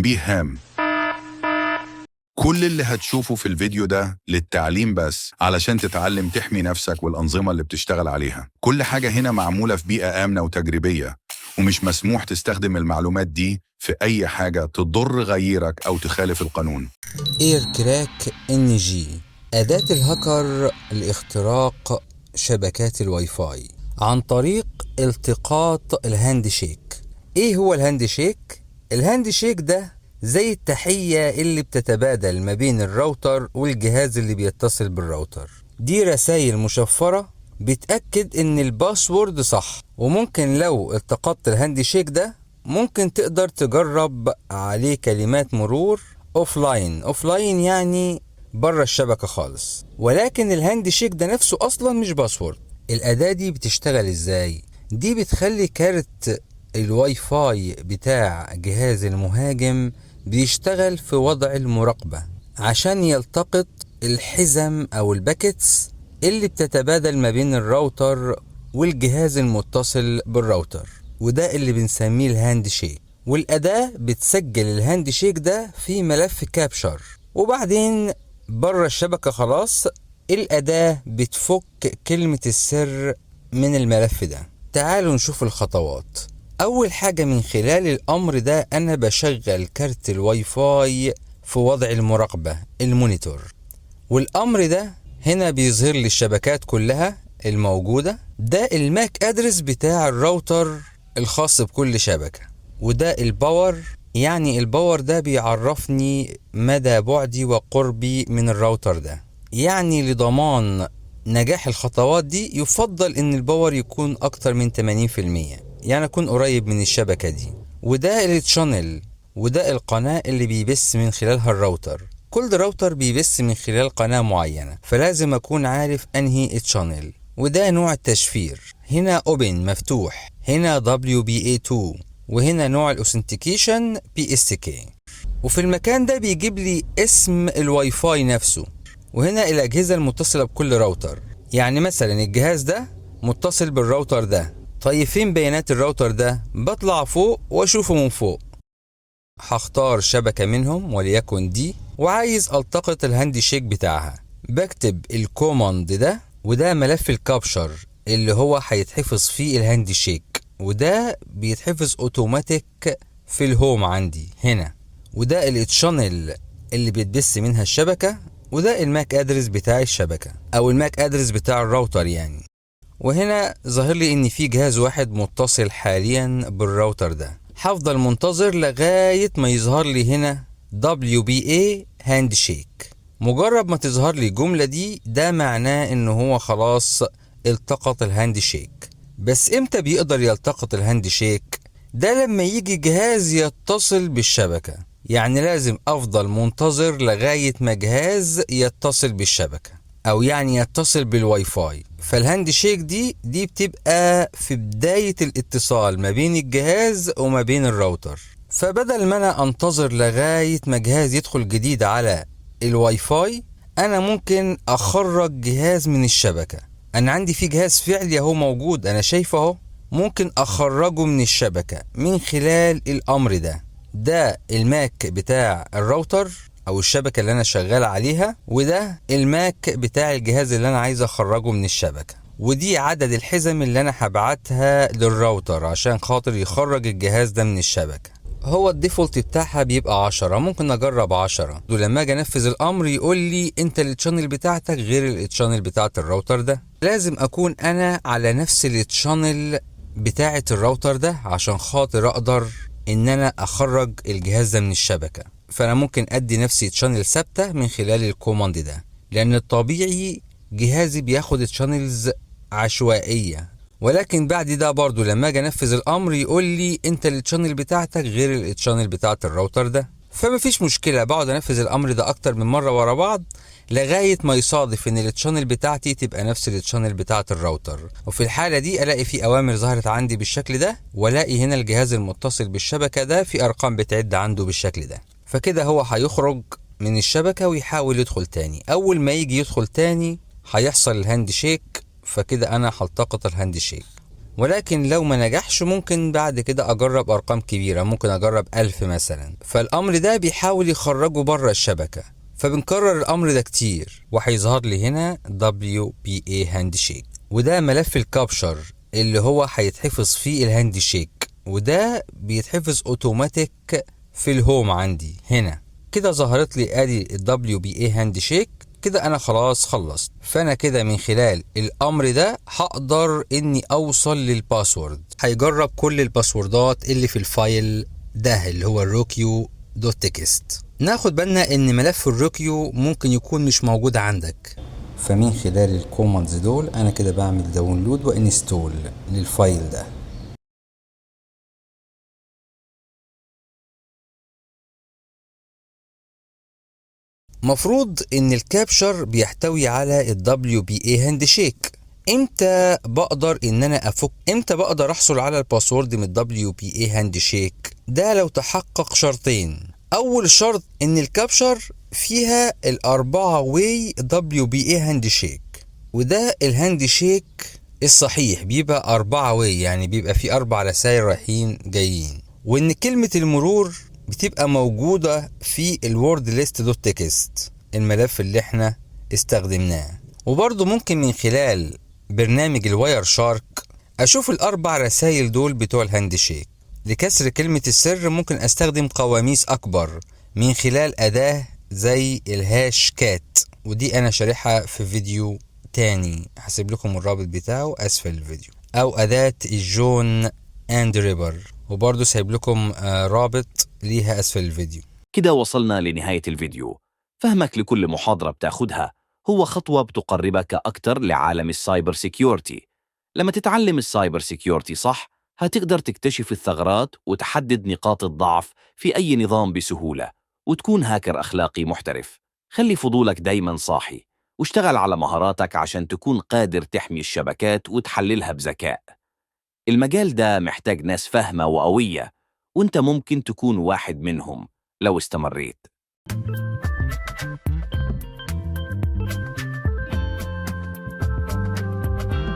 تنبيه هام: كل اللي هتشوفه في الفيديو ده للتعليم بس، علشان تتعلم تحمي نفسك والأنظمة اللي بتشتغل عليها. كل حاجة هنا معمولة في بيئة آمنة وتجريبية، ومش مسموح تستخدم المعلومات دي في أي حاجة تضر غيرك أو تخالف القانون. ايركراك NG أداة الهاكر لاختراق شبكات الواي فاي عن طريق التقاط الهاند شيك. ايه هو الهاند شيك؟ الهاند شيك ده زي التحية اللي بتتبادل ما بين الراوتر والجهاز اللي بيتصل بالراوتر. دي رسائل مشفرة بتأكد ان الباسورد صح، وممكن لو التقطت الهاند شيك ده ممكن تقدر تجرب عليه كلمات مرور اوفلاين يعني بره الشبكة خالص. ولكن الهاند شيك ده نفسه اصلا مش باسورد. الاداة دي بتشتغل ازاي؟ دي بتخلي كارت الواي فاي بتاع جهاز المهاجم بيشتغل في وضع المراقبة عشان يلتقط الحزم او الباكتس اللي بتتبادل ما بين الراوتر والجهاز المتصل بالراوتر، وده اللي بنسميه الهاند شيك. والأداة بتسجل الهاند شيك ده في ملف كابشر، وبعدين بره الشبكة خلاص الأداة بتفك كلمة السر من الملف ده. تعالوا نشوف الخطوات. أول حاجة من خلال الأمر ده أنا بشغل كارت الواي فاي في وضع المراقبة المونيتور، والأمر ده هنا بيظهر لي الشبكات كلها الموجودة. ده الماك ادرس بتاع الراوتر الخاص بكل شبكة، وده الباور، يعني الباور ده بيعرفني مدى بعدي وقربي من الراوتر ده. يعني لضمان نجاح الخطوات دي يفضل ان الباور يكون اكتر من 80%، يعني اكون قريب من الشبكة دي. وده التشانل، وده القناة اللي بيبث من خلالها الراوتر. كل راوتر بيبث من خلال قناة معينة، فلازم اكون عارف انهي التشانل. وده نوع التشفير، هنا اوبن مفتوح، هنا WPA2، وهنا نوع الاوثنتيكيشن PSK. وفي المكان ده بيجيب لي اسم الواي فاي نفسه، وهنا الاجهزة المتصلة بكل راوتر. يعني مثلا الجهاز ده متصل بالراوتر ده، طيب فين بيانات الراوتر ده؟ بطلع فوق واشوفه من فوق. هختار شبكة منهم وليكن دي، وعايز التقط الهاند شيك بتاعها. بكتب الكوماند ده، وده ملف الكابشر اللي هو هيتحفظ فيه الهاند شيك، وده بيتحفظ اوتوماتيك في الهوم عندي هنا. وده التشانل اللي بيتبث منها الشبكة، وده الماك ادرس بتاع الشبكة او الماك ادرس بتاع الراوتر يعني. وهنا ظاهر لي ان في جهاز واحد متصل حاليا بالراوتر ده. هفضل منتظر لغاية ما يظهر لي هنا WPA هاند شيك. مجرد ما تظهر لي الجملة دي ده معناه ان هو خلاص التقط الهاند شيك. بس امتى بيقدر يلتقط الهاند شيك؟ ده لما يجي جهاز يتصل بالشبكة. يعني لازم افضل منتظر لغاية ما جهاز يتصل بالشبكة، او يعني يتصل بالواي فاي. فالهاند شيك دي بتبقى في بداية الاتصال ما بين الجهاز وما بين الراوتر. فبدل ما انا انتظر لغاية ما جهاز يدخل جديد على الواي فاي، انا ممكن اخرج جهاز من الشبكة. انا عندي في جهاز فعلي اهو موجود، انا شايفه اهو، ممكن اخرجه من الشبكة من خلال الامر ده الماك بتاع الراوتر او الشبكة اللي انا شغال عليها، وده الماك بتاع الجهاز اللي انا عايز اخرجه من الشبكة. ودي عدد الحزم اللي انا هبعتها للراوتر عشان خاطر يخرج الجهاز ده من الشبكة. هو الديفولت بتاعها بيبقى 10، ممكن اجرب 10. ولما اجي انفذ الامر يقول لي انت التشانل بتاعتك غير التشانل بتاعت الراوتر ده. لازم اكون انا على نفس التشانل بتاعت الراوتر ده عشان خاطر اقدر ان انا اخرج الجهاز ده من الشبكة. فانا ممكن ادي نفسي تشانل ثابتة من خلال الكوماند ده، لان الطبيعي جهازي بياخد تشانلز عشوائية. ولكن بعد ده برضو لما اجي انفذ الامر يقول لي انت التشانل بتاعتك غير التشانل بتاعت الراوتر ده. فمفيش مشكلة، بقعد انفذ الامر ده اكتر من مرة ورا بعض لغاية ما يصادف ان التشانل بتاعتي تبقى نفس التشانل بتاعت الراوتر. وفي الحالة دي الاقي في اوامر ظهرت عندي بالشكل ده، والاقي هنا الجهاز المتصل بالشبكة ده في ارقام بتعد عنده بالشكل ده. فكده هو هيخرج من الشبكة ويحاول يدخل تاني. اول ما يجي يدخل تاني هيحصل الهاند شيك، فكده انا هلتقط الهاند شيك. ولكن لو ما نجحش ممكن بعد كده أجرب أرقام كبيرة، ممكن أجرب 1000 مثلا. فالأمر ده بيحاول يخرجه بره الشبكة، فبنكرر الأمر ده كتير وهيظهر لي هنا WPA هاندشيك. وده ملف الكابشر اللي هو هيتحفظ فيه الهاندشيك، وده بيتحفظ اوتوماتيك في الهوم عندي هنا. كده ظهرت لي ادي WPA هاندشيك. كده انا خلاص خلصت. فانا كده من خلال الامر ده هقدر اني اوصل للباسورد. هيجرب كل الباسوردات اللي في الفايل ده اللي هو الروكيو دوت تكست. ناخد بالنا ان ملف الروكيو ممكن يكون مش موجود عندك، فمن خلال الكوماندز دول انا كده بعمل داونلود وانستول للفايل ده. مفروض ان الكابشر بيحتوي على ال WPA هاندشيك. امتى بقدر احصل على الباسورد من ال WPA هاندشيك؟ ده لو تحقق شرطين. اول شرط ان الكابشر فيها الاربعة واي WPA هاندشيك، وده الهاندشيك الصحيح بيبقى 4 واي، يعني بيبقى فيه 4 رسائل رايحين جايين، وان كلمة المرور بتبقى موجودة في الوورد ليست دوت تكست الملف اللي احنا استخدمناه. وبرضو ممكن من خلال برنامج الواير شارك اشوف الاربع رسائل دول بتوع الهاندشيك. لكسر كلمة السر ممكن استخدم قواميس اكبر من خلال اداة زي الهاش كات، ودي انا شارحها في فيديو تاني، هسيب لكم الرابط بتاعه اسفل الفيديو. او اداة الجون اند ريبر، وبرضه سايب لكم رابط ليها اسفل الفيديو. كده وصلنا لنهاية الفيديو. فهمك لكل محاضرة بتاخدها هو خطوة بتقربك أكتر لعالم السايبر سيكيورتي. لما تتعلم السايبر سيكيورتي صح هتقدر تكتشف الثغرات وتحدد نقاط الضعف في أي نظام بسهولة، وتكون هاكر أخلاقي محترف. خلي فضولك دايما صاحي، واشتغل على مهاراتك عشان تكون قادر تحمي الشبكات وتحللها بذكاء. المجال ده محتاج ناس فاهمة وقوية، وانت ممكن تكون واحد منهم لو استمريت.